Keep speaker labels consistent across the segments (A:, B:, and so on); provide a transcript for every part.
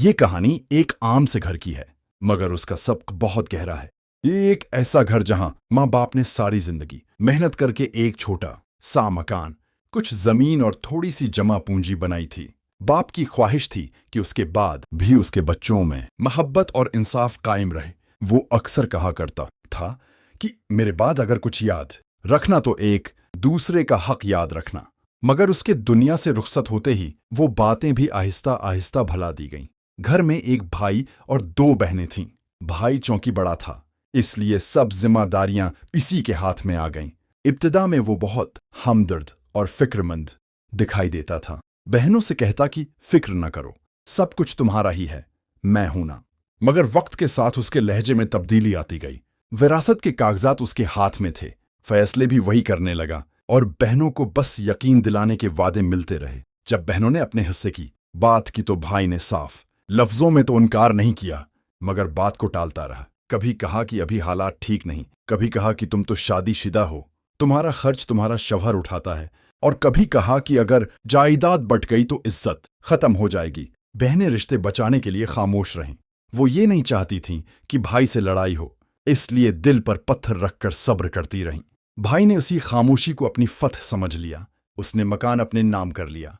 A: یہ کہانی ایک عام سے گھر کی ہے، مگر اس کا سبق بہت گہرا ہے۔ یہ ایک ایسا گھر جہاں ماں باپ نے ساری زندگی محنت کر کے ایک چھوٹا سا مکان، کچھ زمین اور تھوڑی سی جمع پونجی بنائی تھی۔ باپ کی خواہش تھی کہ اس کے بعد بھی اس کے بچوں میں محبت اور انصاف قائم رہے۔ وہ اکثر کہا کرتا تھا کہ میرے بعد اگر کچھ یاد رکھنا تو ایک دوسرے کا حق یاد رکھنا۔ مگر اس کے دنیا سے رخصت ہوتے ہی وہ باتیں بھی آہستہ آہستہ بھلا دی گئیں۔ گھر میں ایک بھائی اور دو بہنیں تھیں۔ بھائی چونکہ بڑا تھا، اس لیے سب ذمہ داریاں اسی کے ہاتھ میں آ گئیں۔ ابتدا میں وہ بہت ہمدرد اور فکر مند دکھائی دیتا تھا۔ بہنوں سے کہتا کہ فکر نہ کرو، سب کچھ تمہارا ہی ہے، میں ہوں نا۔ مگر وقت کے ساتھ اس کے لہجے میں تبدیلی آتی گئی۔ وراثت کے کاغذات اس کے ہاتھ میں تھے، فیصلے بھی وہی کرنے لگا، اور بہنوں کو بس یقین دلانے کے وعدے ملتے رہے۔ جب بہنوں نے اپنے حصے کی بات کی تو بھائی نے صاف لفظوں میں تو انکار نہیں کیا، مگر بات کو ٹالتا رہا۔ کبھی کہا کہ ابھی حالات ٹھیک نہیں، کبھی کہا کہ تم تو شادی شدہ ہو، تمہارا خرچ تمہارا شوہر اٹھاتا ہے، اور کبھی کہا کہ اگر جائیداد بٹ گئی تو عزت ختم ہو جائے گی۔ بہنیں رشتے بچانے کے لیے خاموش رہیں۔ وہ یہ نہیں چاہتی تھیں کہ بھائی سے لڑائی ہو، اس لیے دل پر پتھر رکھ کر صبر کرتی رہیں۔ بھائی نے اسی خاموشی کو اپنی فتح سمجھ لیا۔ اس نے مکان اپنے نام کر لیا،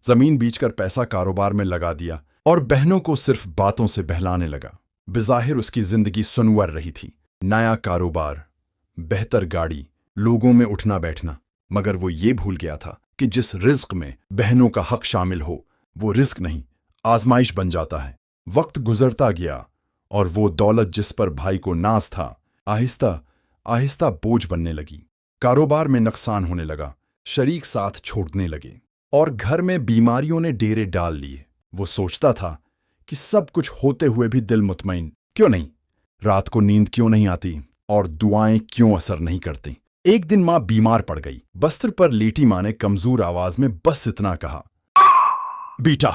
A: زمین بیچ کر پیسہ کاروبار میں لگا دیا، اور بہنوں کو صرف باتوں سے بہلانے لگا۔ بظاہر اس کی زندگی سنور رہی تھی، نیا کاروبار، بہتر گاڑی، لوگوں میں اٹھنا بیٹھنا، مگر وہ یہ بھول گیا تھا کہ جس رزق میں بہنوں کا حق شامل ہو وہ رزق نہیں، آزمائش بن جاتا ہے۔ وقت گزرتا گیا اور وہ دولت جس پر بھائی کو ناز تھا آہستہ آہستہ بوجھ بننے لگی۔ کاروبار میں نقصان ہونے لگا، شریک ساتھ چھوڑنے لگے، اور گھر میں بیماریوں نے ڈیرے ڈال لیے۔ وہ سوچتا تھا کہ سب کچھ ہوتے ہوئے بھی دل مطمئن کیوں نہیں، رات کو نیند کیوں نہیں آتی، اور دعائیں کیوں اثر نہیں کرتی۔ ایک دن ماں بیمار پڑ گئی۔ بستر پر لیٹی ماں نے کمزور آواز میں بس اتنا کہا، بیٹا،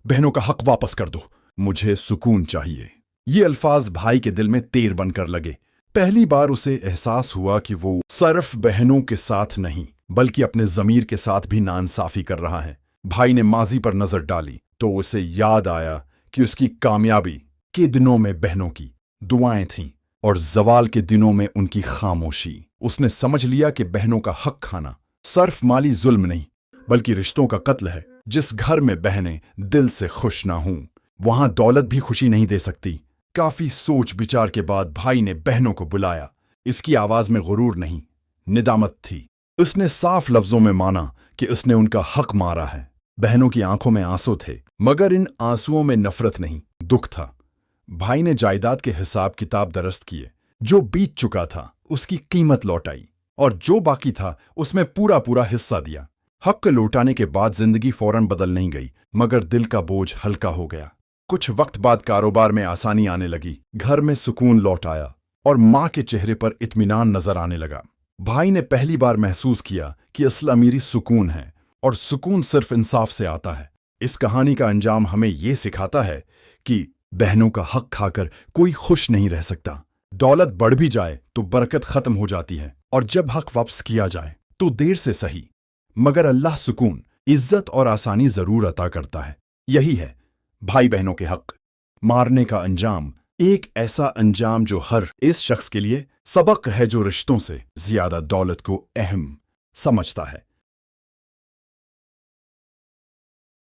A: بہنوں کا حق واپس کر دو، مجھے سکون چاہیے۔ یہ الفاظ بھائی کے دل میں تیر بن کر لگے۔ پہلی بار اسے احساس ہوا کہ وہ صرف بہنوں کے ساتھ نہیں بلکہ اپنے ضمیر کے ساتھ بھی ناانصافی کر رہا ہے۔ بھائی نے ماضی پر نظر ڈالی تو اسے یاد آیا کہ اس کی کامیابی کے دنوں میں بہنوں کی دعائیں تھیں، اور زوال کے دنوں میں ان کی خاموشی۔ اس نے سمجھ لیا کہ بہنوں کا حق کھانا صرف مالی ظلم نہیں بلکہ رشتوں کا قتل ہے۔ جس گھر میں بہنیں دل سے خوش نہ ہوں وہاں دولت بھی خوشی نہیں دے سکتی۔ کافی سوچ بچار کے بعد بھائی نے بہنوں کو بلایا۔ اس کی آواز میں غرور نہیں، ندامت تھی۔ اس نے صاف لفظوں میں مانا کہ اس نے ان کا حق مارا ہے۔ بہنوں کی آنکھوں میں آنسو تھے، مگر ان آنسوؤں میں نفرت نہیں، دکھ تھا۔ بھائی نے جائیداد کے حساب کتاب درست کیے، جو بیت چکا تھا اس کی قیمت لوٹائی، اور جو باقی تھا اس میں پورا حصہ دیا۔ حق لوٹانے کے بعد زندگی فوراً بدل نہیں گئی، مگر دل کا بوجھ ہلکا ہو گیا۔ کچھ وقت بعد کاروبار میں آسانی آنے لگی، گھر میں سکون لوٹ آیا، اور ماں کے چہرے پر اطمینان نظر آنے لگا۔ بھائی نے پہلی بار محسوس کیا کہ اصل امیری سکون ہے، اور سکون صرف انصاف سے آتا ہے۔ اس کہانی کا انجام ہمیں یہ سکھاتا ہے کہ بہنوں کا حق کھا کر کوئی خوش نہیں رہ سکتا۔ دولت بڑھ بھی جائے تو برکت ختم ہو جاتی ہے، اور جب حق واپس کیا جائے تو دیر سے صحیح، مگر اللہ سکون، عزت اور آسانی ضرور عطا کرتا ہے۔ یہی ہے بھائی بہنوں کے حق مارنے کا انجام، ایک ایسا انجام جو ہر اس شخص کے لیے سبق ہے جو رشتوں سے زیادہ دولت کو اہم سمجھتا ہے۔